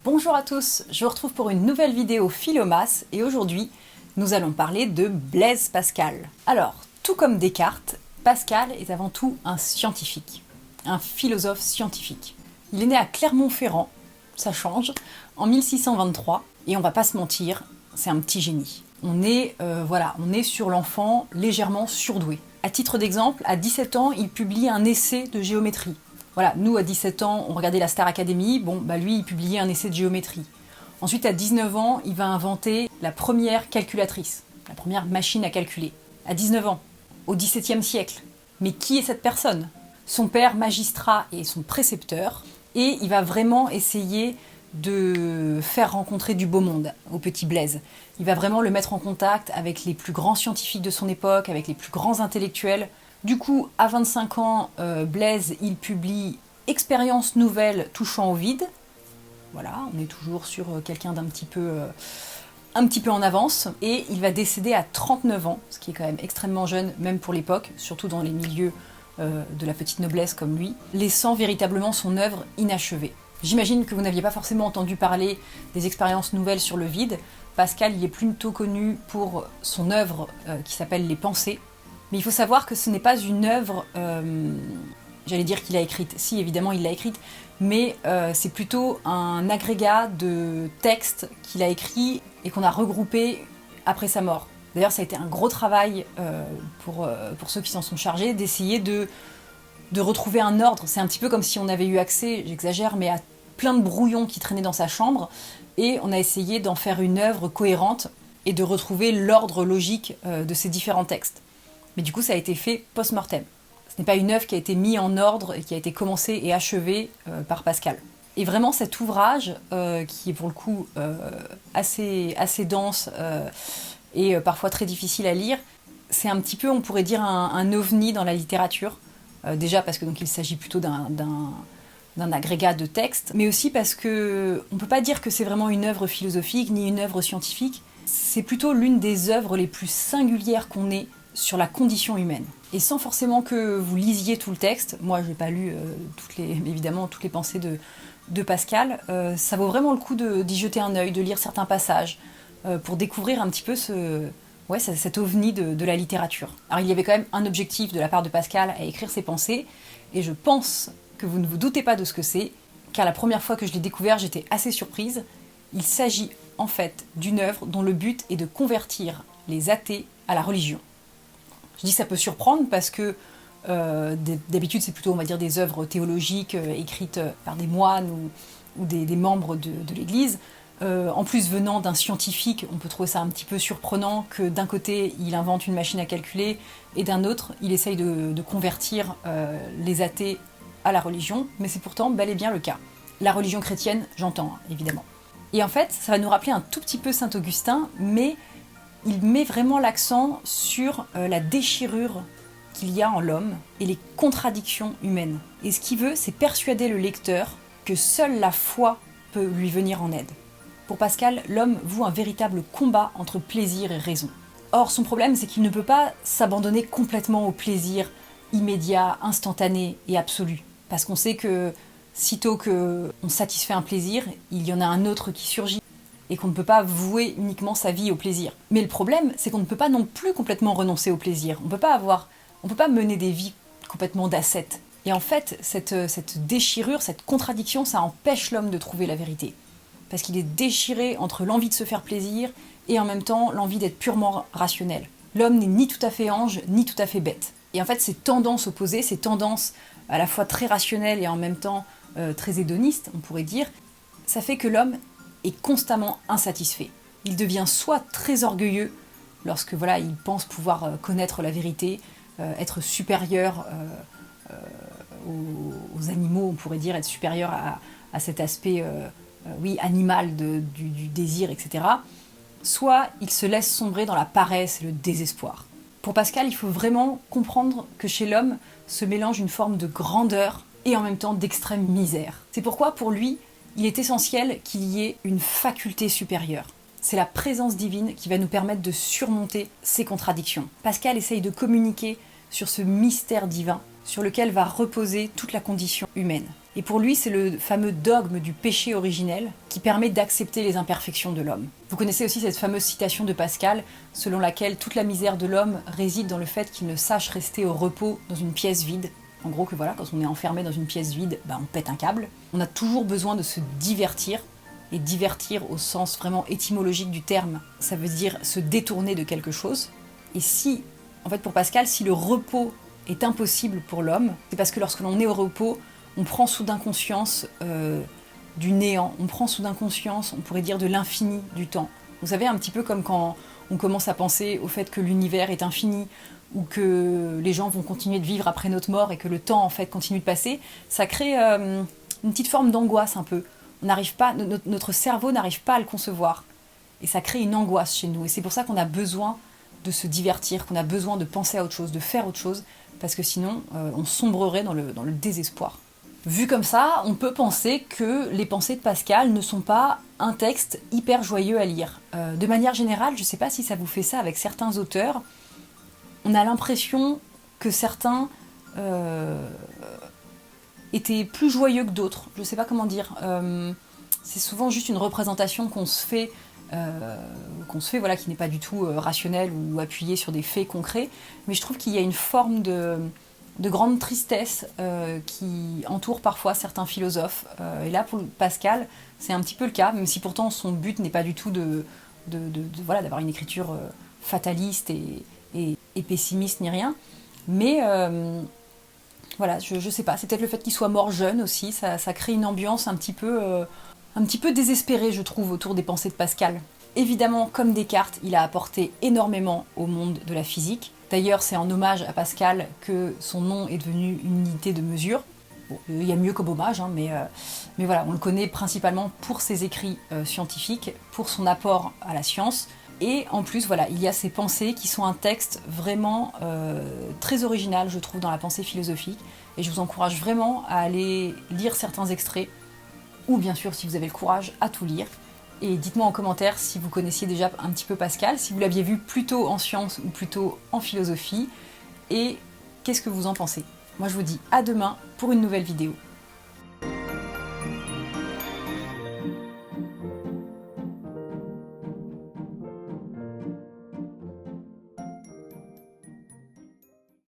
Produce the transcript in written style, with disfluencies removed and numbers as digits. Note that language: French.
Bonjour à tous, je vous retrouve pour une nouvelle vidéo Philomath et aujourd'hui nous allons parler de Blaise Pascal. Alors, tout comme Descartes, Pascal est avant tout un scientifique, un philosophe scientifique. Il est né à Clermont-Ferrand, ça change, en 1623 et on va pas se mentir, c'est un petit génie. On est sur l'enfant légèrement surdoué. À titre d'exemple, à 17 ans, il publie un essai de géométrie. Voilà, nous à 17 ans, on regardait la Star Academy, lui il publiait un essai de géométrie. Ensuite à 19 ans, il va inventer la première calculatrice, la première machine à calculer. À 19 ans, au XVIIe siècle. Mais qui est cette personne? Son père magistrat et son précepteur, et il va vraiment essayer de faire rencontrer du beau monde au petit Blaise. Il va vraiment le mettre en contact avec les plus grands scientifiques de son époque, avec les plus grands intellectuels. Du coup, à 25 ans, Blaise, il publie Expériences nouvelles touchant au vide. Voilà, on est toujours sur quelqu'un d'un petit peu en avance. Et il va décéder à 39 ans, ce qui est quand même extrêmement jeune, même pour l'époque, surtout dans les milieux de la petite noblesse comme lui, laissant véritablement son œuvre inachevée. J'imagine que vous n'aviez pas forcément entendu parler des expériences nouvelles sur le vide. Pascal y est plutôt connu pour son œuvre qui s'appelle Les Pensées. Mais il faut savoir que ce n'est pas une œuvre, j'allais dire qu'il a écrite. Si, évidemment, il l'a écrite, mais c'est plutôt un agrégat de textes qu'il a écrits et qu'on a regroupés après sa mort. D'ailleurs, ça a été un gros travail pour ceux qui s'en sont chargés, d'essayer de retrouver un ordre. C'est un petit peu comme si on avait eu accès, j'exagère, mais à plein de brouillons qui traînaient dans sa chambre, et on a essayé d'en faire une œuvre cohérente et de retrouver l'ordre logique de ces différents textes. Mais du coup, ça a été fait post-mortem. Ce n'est pas une œuvre qui a été mise en ordre et qui a été commencée et achevée par Pascal. Et vraiment, cet ouvrage, qui est pour le coup assez dense et parfois très difficile à lire, c'est un petit peu, on pourrait dire, un ovni dans la littérature. Déjà parce que donc il s'agit plutôt d'un agrégat de textes, mais aussi parce que on peut pas dire que c'est vraiment une œuvre philosophique ni une œuvre scientifique. C'est plutôt l'une des œuvres les plus singulières qu'on ait sur la condition humaine. Et sans forcément que vous lisiez tout le texte, moi je n'ai pas lu évidemment toutes les pensées de Pascal, ça vaut vraiment le coup d'y jeter un œil, de lire certains passages, pour découvrir un petit peu cet ovni de la littérature. Alors il y avait quand même un objectif de la part de Pascal à écrire ses pensées, et je pense que vous ne vous doutez pas de ce que c'est, car la première fois que je l'ai découvert, j'étais assez surprise. Il s'agit en fait d'une œuvre dont le but est de convertir les athées à la religion. Je dis ça peut surprendre parce que d'habitude c'est plutôt, on va dire, des œuvres théologiques écrites par des moines ou des membres de l'Église. En plus, venant d'un scientifique, on peut trouver ça un petit peu surprenant que d'un côté il invente une machine à calculer et d'un autre il essaye de convertir les athées à la religion, mais c'est pourtant bel et bien le cas. La religion chrétienne, j'entends, évidemment. Et en fait, ça va nous rappeler un tout petit peu saint Augustin, mais il met vraiment l'accent sur la déchirure qu'il y a en l'homme et les contradictions humaines. Et ce qu'il veut, c'est persuader le lecteur que seule la foi peut lui venir en aide. Pour Pascal, l'homme voue un véritable combat entre plaisir et raison. Or, son problème, c'est qu'il ne peut pas s'abandonner complètement au plaisir immédiat, instantané et absolu. Parce qu'on sait que sitôt qu'on satisfait un plaisir, il y en a un autre qui surgit, et qu'on ne peut pas vouer uniquement sa vie au plaisir. Mais le problème, c'est qu'on ne peut pas non plus complètement renoncer au plaisir. On ne peut pas mener des vies complètement d'ascètes. Et en fait, cette déchirure, cette contradiction, ça empêche l'homme de trouver la vérité. Parce qu'il est déchiré entre l'envie de se faire plaisir et en même temps l'envie d'être purement rationnel. L'homme n'est ni tout à fait ange, ni tout à fait bête. Et en fait, ces tendances opposées, ces tendances à la fois très rationnelles et en même temps très hédonistes, on pourrait dire, ça fait que l'homme est constamment insatisfait. Il devient soit très orgueilleux lorsque il pense pouvoir connaître la vérité, être supérieur aux animaux, on pourrait dire, être supérieur à cet aspect animal du désir, etc. Soit il se laisse sombrer dans la paresse et le désespoir. Pour Pascal, il faut vraiment comprendre que chez l'homme se mélange une forme de grandeur et en même temps d'extrême misère. C'est pourquoi, pour lui, il est essentiel qu'il y ait une faculté supérieure. C'est la présence divine qui va nous permettre de surmonter ces contradictions. Pascal essaye de communiquer sur ce mystère divin sur lequel va reposer toute la condition humaine. Et pour lui, c'est le fameux dogme du péché originel qui permet d'accepter les imperfections de l'homme. Vous connaissez aussi cette fameuse citation de Pascal, selon laquelle toute la misère de l'homme réside dans le fait qu'il ne sache rester au repos dans une pièce vide. En gros, que voilà, quand on est enfermé dans une pièce vide, on pète un câble. On a toujours besoin de se divertir, et divertir au sens vraiment étymologique du terme, ça veut dire se détourner de quelque chose. Et si, en fait pour Pascal, si le repos est impossible pour l'homme, c'est parce que lorsque l'on est au repos, on prend soudain conscience du néant, on prend soudain conscience, on pourrait dire, de l'infini du temps. Vous savez, un petit peu comme quand on commence à penser au fait que l'univers est infini, ou que les gens vont continuer de vivre après notre mort et que le temps en fait continue de passer, ça crée une petite forme d'angoisse un peu. On n'arrive pas, notre cerveau n'arrive pas à le concevoir. Et ça crée une angoisse chez nous. Et c'est pour ça qu'on a besoin de se divertir, qu'on a besoin de penser à autre chose, de faire autre chose, parce que sinon on sombrerait dans le désespoir. Vu comme ça, on peut penser que les pensées de Pascal ne sont pas un texte hyper joyeux à lire. De manière générale, je ne sais pas si ça vous fait ça avec certains auteurs, on a l'impression que certains étaient plus joyeux que d'autres. Je ne sais pas comment dire. C'est souvent juste une représentation qu'on se fait, voilà, qui n'est pas du tout rationnelle ou appuyée sur des faits concrets. Mais je trouve qu'il y a une forme de grande tristesse qui entoure parfois certains philosophes. Et là, pour Pascal, c'est un petit peu le cas, même si pourtant son but n'est pas du tout voilà, d'avoir une écriture fataliste et pessimiste ni rien. Mais voilà, je sais pas, c'est peut-être le fait qu'il soit mort jeune aussi, ça crée une ambiance un petit peu désespérée, je trouve, autour des pensées de Pascal. Évidemment, comme Descartes, il a apporté énormément au monde de la physique. D'ailleurs, c'est en hommage à Pascal que son nom est devenu une unité de mesure. Bon, il y a mieux comme hommage, mais voilà, on le connaît principalement pour ses écrits scientifiques, pour son apport à la science. Et en plus, voilà, il y a ces pensées qui sont un texte vraiment très original, je trouve, dans la pensée philosophique. Et je vous encourage vraiment à aller lire certains extraits, ou bien sûr, si vous avez le courage, à tout lire. Et dites-moi en commentaire si vous connaissiez déjà un petit peu Pascal, si vous l'aviez vu plutôt en sciences ou plutôt en philosophie, et qu'est-ce que vous en pensez. Moi je vous dis à demain pour une nouvelle vidéo.